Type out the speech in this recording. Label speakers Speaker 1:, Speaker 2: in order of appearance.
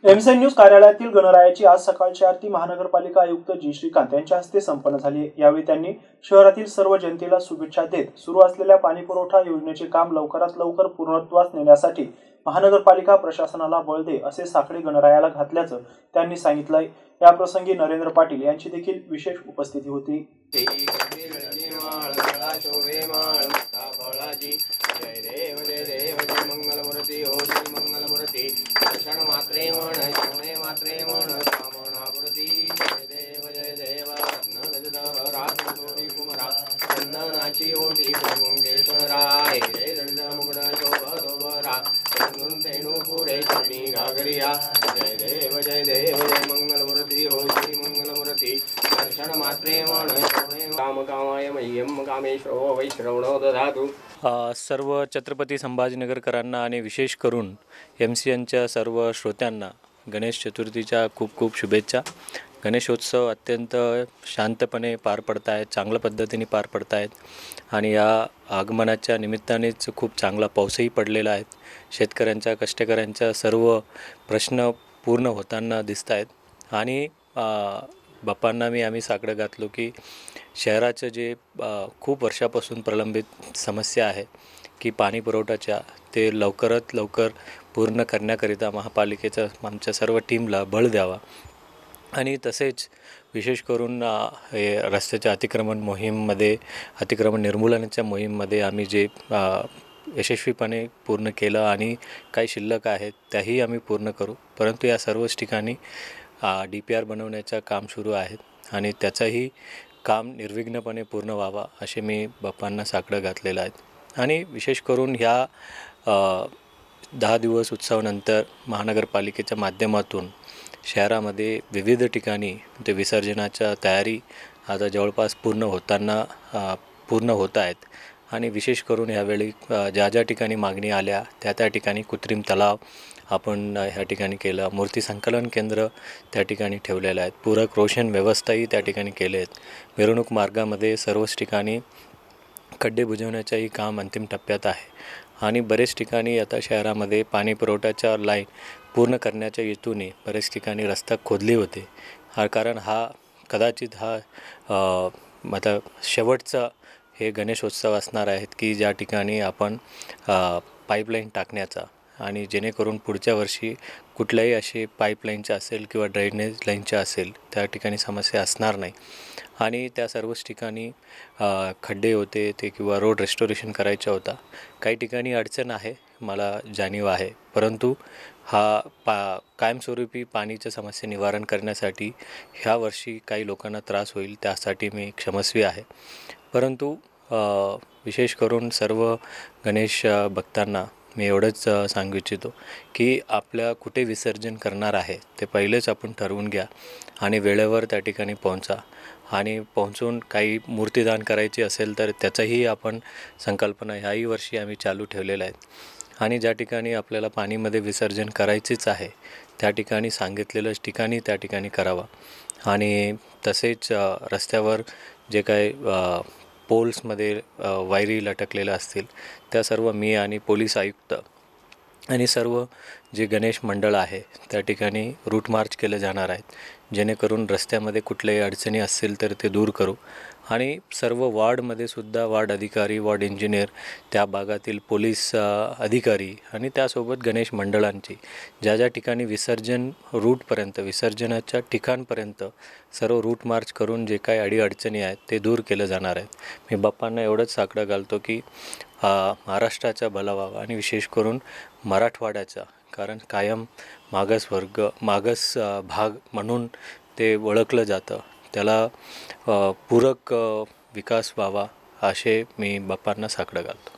Speaker 1: MCN news कार्यालयातील गणरायाची आज सकाळची आरती महानगरपालिका आयुक्त जी श्रीकांत यांच्या हस्ते संपन्न झाली। यावेळी त्यांनी शहरातील सर्व जनतेला शुभेच्छा देत सुरू असलेल्या पाणीपुरवठा योजनेचे काम लवकरात लवकर पूर्णत्वास नेण्यासाठी महानगरपालिका प्रशासनाला बळ दे असे साकडे गणरायाला घातल्याचं त्यांनी सांगितलंय। या प्रसंगी नरेंद्र पाटील यांची देखील विशेष उपस्थिती होती।
Speaker 2: मंगलमूर्ती हो श्री मंगलमूर्ती क्षण मात्रे मन क्षणे मात्रे मन कामनापूर्ती जय देव रत्नगजधर राजोरी कुमरा चंदनाची ओटी मंगेश्वराय जय दंड मुगड शोभरा तेणू पुरे चरणी घागरिया जय देव जय मंगलमूर्ती हो श्री मंगलमूर्ती क्षण मात्रे मन क्षणे काम कामाय मह्यम कामेश्वरो वै श्रवणो दधातु।
Speaker 3: सर्व छत्रपती संभाजीनगरकरांना आणि विशेष करून एमसीएनच्या सर्व श्रोत्यांना गणेश चतुर्थीच्या खूप खूप शुभेच्छा। गणेशोत्सव अत्यंत शांतपणे पार पडत आहेत, चांगल्या पद्धतीने पार पडत आहेत आणि या आगमनाच्या निमित्तानेच खूप चांगला पाऊसही पडलेला आहे। शेतकऱ्यांच्या कष्टकऱ्यांच्या सर्व प्रश्न पूर्ण होताना दिसत आहेत आणि बाप्पांना आम्ही साकडं घातलो की शहराचं जे खूप वर्षापासून प्रलंबित समस्या आहे की पाणी पुरवठ्याच्या ते लवकरात लवकर पूर्ण करण्याकरिता महापालिकेचं आमच्या सर्व टीमला बळ द्यावा आणि तसेच विशेष करून हे रस्त्याच्या अतिक्रमण निर्मूलनाच्या मोहीममध्ये आम्ही जे यशस्वीपणे पूर्ण केलं आणि काही शिल्लक आहेत त्याही आम्ही पूर्ण करू। परंतु या सर्वच ठिकाणी DPR बनवण्याचं काम सुरू आहे आणि त्याचंही काम निर्विघ्नपणे पूर्ण व्हावा असे मी बाप्पांना साकडं घातलेलं आहे। आणि विशेष करून ह्या 10 दिवस उत्सवानंतर महानगरपालिकेच्या माध्यमातून शहरामध्ये विविध ठिकाणी ते विसर्जनाच्या तयारी आता जवळपास पूर्ण होत आहेत आणि विशेष करून यावेळी ज्या ठिकाणी मागणी आल्या त्या ठिकाणी कृत्रिम तलाव आपण ह्या ठिकाणी केलं, मूर्ती संकलन केंद्र त्या ठिकाणी ठेवलेलं आहे, पूरक रोशन व्यवस्थाही त्या ठिकाणी केले आहेत। मिरवणूक मार्गामध्ये सर्वच ठिकाणी खड्डे बुजवण्याचंही काम अंतिम टप्प्यात आहे आणि बरेच ठिकाणी आता शहरामध्ये पाणी पुरवठ्याच्या लाईन पूर्ण करण्याच्या हेतूने बरेच ठिकाणी रस्ता खोदले होते। कारण कदाचित शेवटचा हे गणेशोत्सव असणार आहेत की ज्या ठिकाणी आपण पाईपलाईन टाकण्याचा आणि जेणेकरून पुढच्या वर्षी कुठल्याही असे पाईपलाईनच्या असेल किंवा ड्रेनेज लाईनच्या असेल त्या ठिकाणी समस्या असणार नाही आणि त्या सर्वच ठिकाणी खड्डे होते ते किंवा रोड रेस्टोरेशन करायचा होता। काही ठिकाणी अडचण आहे, मला जाणीव आहे, परंतु कायमस्वरूपी पाणीच्या समस्या निवारण करण्यासाठी ह्या वर्षी काही लोकांना त्रास होईल त्यासाठी मी क्षमस्वी आहे। परंतु विशेष करून सर्व गणेश भक्तांना मी एवढंच सांगू इच्छितो की आपल्या कुठे विसर्जन करणार आहे ते पहिलेच आपण ठरवून घ्या आणि वेळेवर त्या ठिकाणी पोहोचा आणि पोहोचून काही मूर्तीदान करायची असेल तर त्याचाही आपण संकल्पना ह्याही वर्षी आम्ही चालू ठेवलेल्या आहेत आणि ज्या ठिकाणी आपल्याला पाणीमध्ये विसर्जन करायचेच आहे त्या ठिकाणी सांगितलेलं ठिकाणी त्या ठिकाणी करावा आणि तसेच रस्त्यावर जे काही पोल्समध्ये वायरी लटकलेल्या असतील त्या सर्व मी आणि पोलीस आयुक्त आणि सर्व जे गणेश मंडळ आहे त्या ठिकाणी रूट मार्च केले जाणार आहेत जेणेकरून रस्त्यामध्ये कुठल्याही अडचणी असतील तर ते दूर करू आणि सर्व वार्डमध्ये सुद्धा वार्ड अधिकारी, वार्ड इंजिनियर, त्या भागातील पोलीस अधिकारी आणि त्यासोबत गणेश मंडळांची ज्या ठिकाणी विसर्जन रूटपर्यंत विसर्जनाच्या ठिकाणपर्यंत सर्व रूट मार्च करून जे काही अडीअडचणी आहेत ते दूर केलं जाणार आहेत। मी बाप्पांना एवढंच साकडं घालतो की महाराष्ट्राचा भला व्हावा आणि विशेष करून मराठवाड्याचा, कारण कायम मागास भाग म्हणून ते ओळखलं जातं, त्याला पूरक विकास व्हावा असे मी बाप्पांना साकडं घालतो।